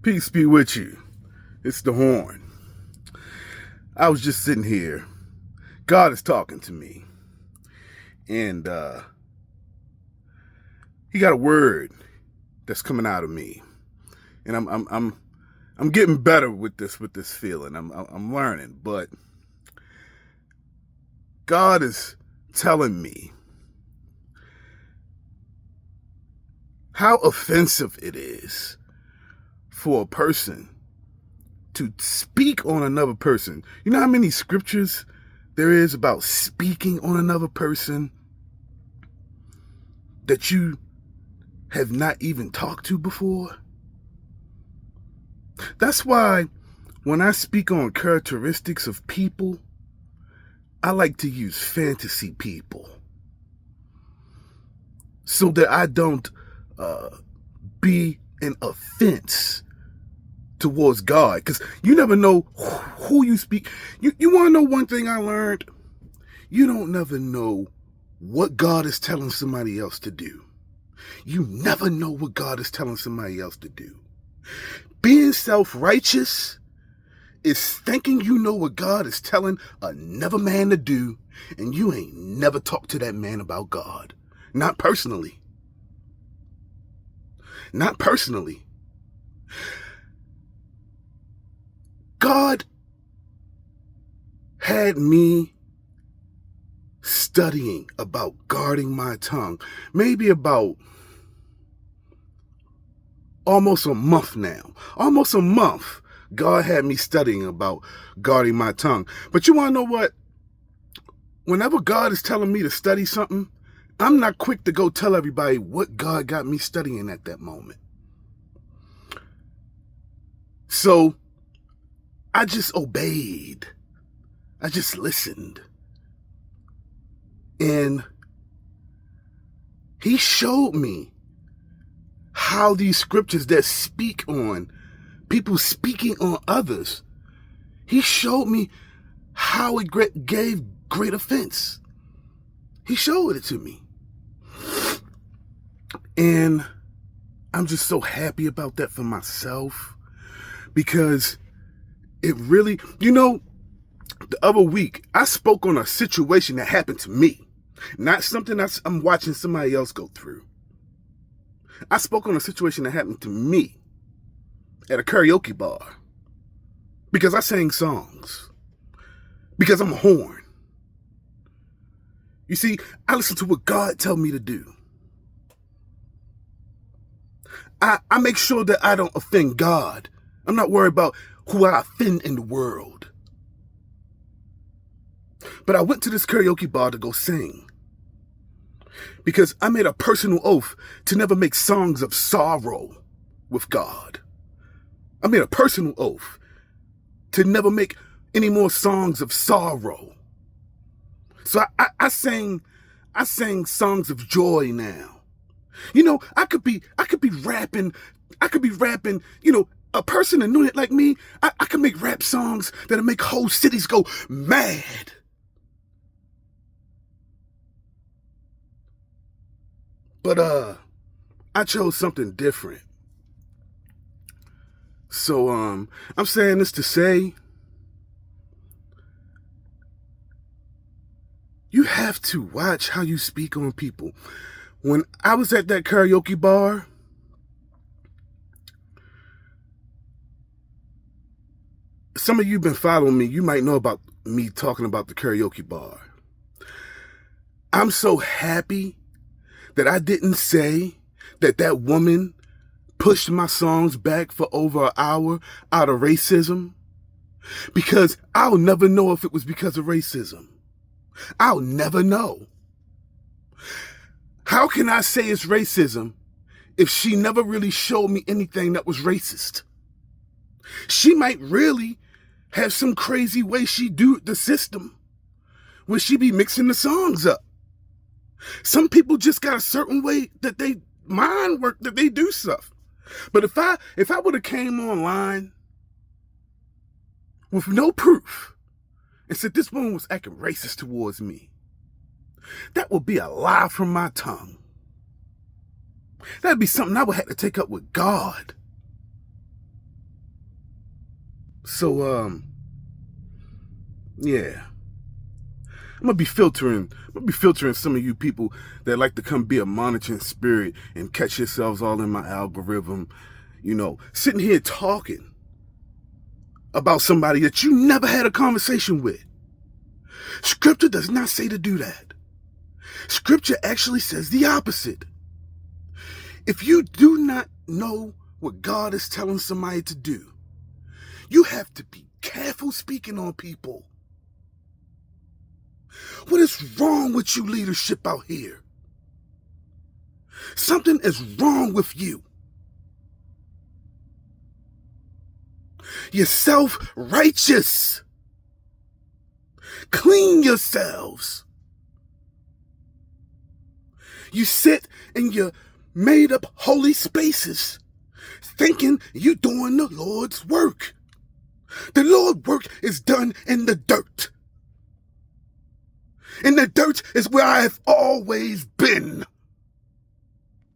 Peace be with you. It's the horn. I was just sitting here. God is talking to me. And he got a word that's coming out of me. And I'm getting better with this feeling. I'm learning, but God is telling me how offensive it is for a person to speak on another person. You know how many scriptures there is about speaking on another person that you have not even talked to before? That's why when I speak on characteristics of people, I like to use fantasy people so that I don't be an offense towards God, because you never know who you speak. You want to know one thing I learned? You don't never know what God is telling somebody else to do. You never know what God is telling somebody else to do. Being self-righteous is thinking you know what God is telling another man to do, and you ain't never talked to that man about God. Not personally. Not personally. God had me studying about guarding my tongue, maybe about almost a month now. Almost a month, God had me studying about guarding my tongue. But you want to know what? Whenever God is telling me to study something, I'm not quick to go tell everybody what God got me studying at that moment. So I just obeyed. I just listened. And he showed me how these scriptures that speak on people speaking on others, he showed me how it gave great offense. He showed it to me. And I'm just so happy about that for myself, because it really, the other week, I spoke on a situation that happened to me, not something I'm watching somebody else go through. I spoke on a situation that happened to me at a karaoke bar because I sang songs, because I'm a horn. You see, I listen to what God tells me to do. I make sure that I don't offend God. I'm not worried about who I offend in the world. But I went to this karaoke bar to go sing because I made a personal oath to never make songs of sorrow with God. I made a personal oath to never make any more songs of sorrow. So I sang songs of joy now. I could be rapping. A person that knew it like me, I could make rap songs that'll make whole cities go mad. But I chose something different. So I'm saying this to say, you have to watch how you speak on people. When I was at that karaoke bar, some of you been following me, you might know about me talking about the karaoke bar. I'm so happy that I didn't say that woman pushed my songs back for over an hour out of racism, because I'll never know if it was because of racism. I'll never know. How can I say it's racism if she never really showed me anything that was racist? She might really have some crazy way she do the system where she be mixing the songs up. Some people just got a certain way that they mind work, that they do stuff. But if I would have came online with no proof and said this woman was acting racist towards me, that would be a lie from my tongue. That'd be something I would have to take up with God. So, yeah. I'm gonna be filtering some of you people that like to come be a monitoring spirit and catch yourselves all in my algorithm, sitting here talking about somebody that you never had a conversation with. Scripture does not say to do that. Scripture actually says the opposite. If you do not know what God is telling somebody to do, you have to be careful speaking on people. What is wrong with you, leadership out here? Something is wrong with you. You're self-righteous. Clean yourselves. You sit in your made-up holy spaces thinking you're doing the Lord's work. The Lord's work is done in the dirt. And the dirt is where I have always been.